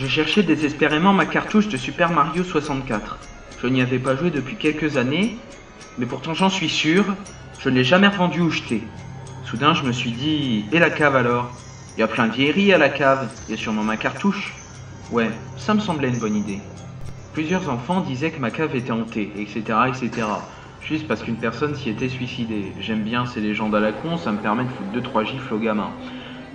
J'ai cherché désespérément ma cartouche de Super Mario 64. Je n'y avais pas joué depuis quelques années, mais pourtant j'en suis sûr, je ne l'ai jamais revendue ou jetée. Soudain je me suis dit, et la cave alors? Il y a plein de vieilleries à la cave, il y a sûrement ma cartouche. Ouais, ça me semblait une bonne idée. Plusieurs enfants disaient que ma cave était hantée, etc., etc. Juste parce qu'une personne s'y était suicidée. J'aime bien ces légendes à la con, ça me permet de foutre 2-3 gifles aux gamins.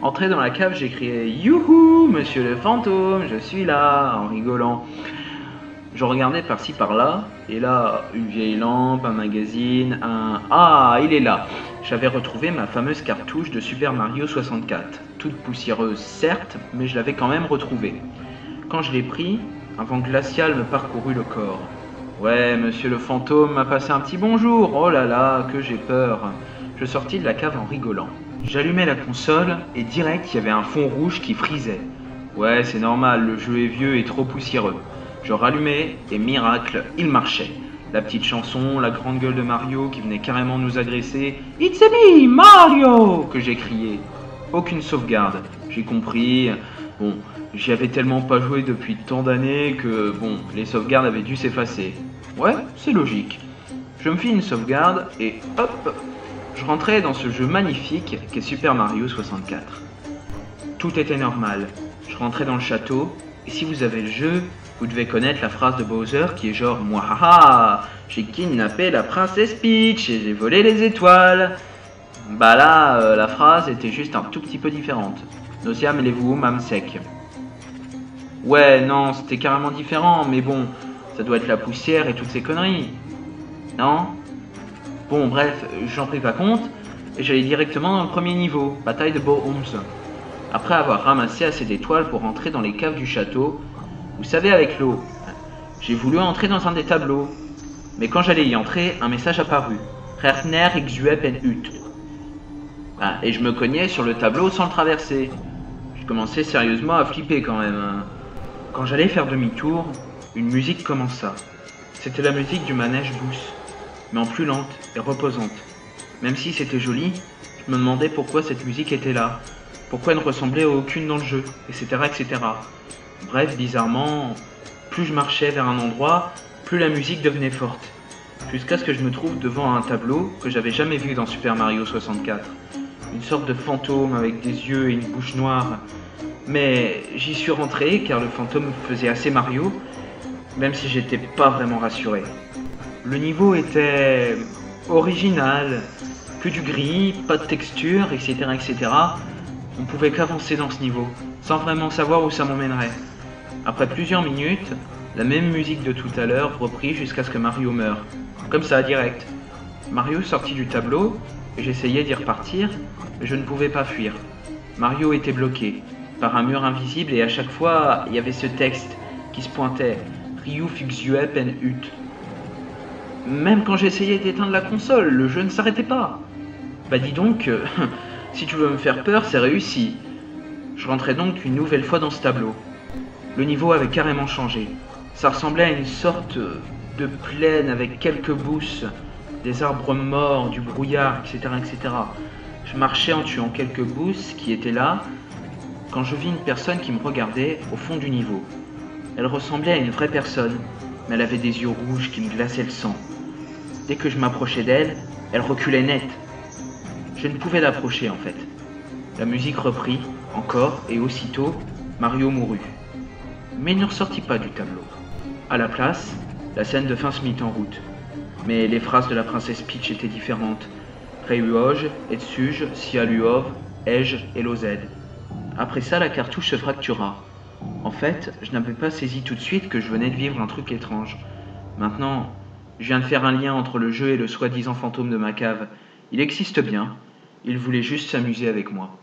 Entré dans la cave, j'ai crié « Youhou, monsieur le fantôme, je suis là !» en rigolant. Je regardais par-ci par-là, et là, une vieille lampe, un magazine, un... Ah, il est là! J'avais retrouvé ma fameuse cartouche de Super Mario 64. Toute poussiéreuse, certes, mais je l'avais quand même retrouvée. Quand je l'ai pris, un vent glacial me parcourut le corps. Ouais, monsieur le fantôme m'a passé un petit bonjour. Oh là là, que j'ai peur. Je sortis de la cave en rigolant. J'allumai la console et direct il y avait un fond rouge qui frisait. Ouais, c'est normal, le jeu est vieux et trop poussiéreux. Je rallumai et miracle, il marchait. La petite chanson, la grande gueule de Mario qui venait carrément nous agresser. It's a me, Mario que j'ai crié. Aucune sauvegarde. J'ai compris. Bon, j'y avais tellement pas joué depuis tant d'années que, bon, les sauvegardes avaient dû s'effacer. Ouais, c'est logique. Je me fis une sauvegarde et hop, je rentrais dans ce jeu magnifique qu'est Super Mario 64. Tout était normal. Je rentrais dans le château et si vous avez le jeu, vous devez connaître la phrase de Bowser qui est genre Mouahaha, j'ai kidnappé la princesse Peach et j'ai volé les étoiles. Bah là, la phrase était juste un tout petit peu différente. Nosia, mêlez-vous, mam sec. Ouais, non, c'était carrément différent, mais bon, ça doit être la poussière et toutes ces conneries. Non? Bon, bref, j'en pris pas compte, et j'allais directement dans le premier niveau, bataille de Bo-Homs. Après avoir ramassé assez d'étoiles pour entrer dans les caves du château, vous savez, avec l'eau, j'ai voulu entrer dans un des tableaux. Mais quand j'allais y entrer, un message apparut. Rerner Xuep en Hut. Ah, et je me cognais sur le tableau sans le traverser. Je commençais sérieusement à flipper quand même. Quand j'allais faire demi-tour, une musique commença. C'était la musique du manège Boost, mais en plus lente et reposante. Même si c'était joli, je me demandais pourquoi cette musique était là, pourquoi elle ne ressemblait à aucune dans le jeu, etc., etc. Bref, bizarrement, plus je marchais vers un endroit, plus la musique devenait forte. Jusqu'à ce que je me trouve devant un tableau que j'avais jamais vu dans Super Mario 64. Une sorte de fantôme avec des yeux et une bouche noire. Mais j'y suis rentré car le fantôme faisait assez Mario, même si j'étais pas vraiment rassuré. Le niveau était original, que du gris, pas de texture, etc., etc. On pouvait qu'avancer dans ce niveau, sans vraiment savoir où ça m'emmènerait. Après plusieurs minutes, la même musique de tout à l'heure reprit jusqu'à ce que Mario meure. Comme ça, direct. Mario sortit du tableau, et j'essayais d'y repartir, mais je ne pouvais pas fuir. Mario était bloqué par un mur invisible et à chaque fois, il y avait ce texte qui se pointait. Ryu Fixuep en Hut. Même quand j'essayais d'éteindre la console, le jeu ne s'arrêtait pas. Bah dis donc, si tu veux me faire peur, c'est réussi. Je rentrais donc une nouvelle fois dans ce tableau. Le niveau avait carrément changé. Ça ressemblait à une sorte de plaine avec quelques bousses, des arbres morts, du brouillard, etc., etc. Je marchais en tuant quelques bousses qui étaient là, quand je vis une personne qui me regardait au fond du niveau. Elle ressemblait à une vraie personne, mais elle avait des yeux rouges qui me glaçaient le sang. Dès que je m'approchais d'elle, elle reculait net. Je ne pouvais l'approcher en fait. La musique reprit, encore, et aussitôt, Mario mourut. Mais il ne ressortit pas du tableau. À la place, la scène de fin se mit en route. Mais les phrases de la princesse Peach étaient différentes. Reuoj, Etsuj, Sialuov, Ej et Lozed. Après ça, la cartouche se fractura. En fait, je n'avais pas saisi tout de suite que je venais de vivre un truc étrange. Maintenant, je viens de faire un lien entre le jeu et le soi-disant fantôme de ma cave. Il existe bien. Il voulait juste s'amuser avec moi.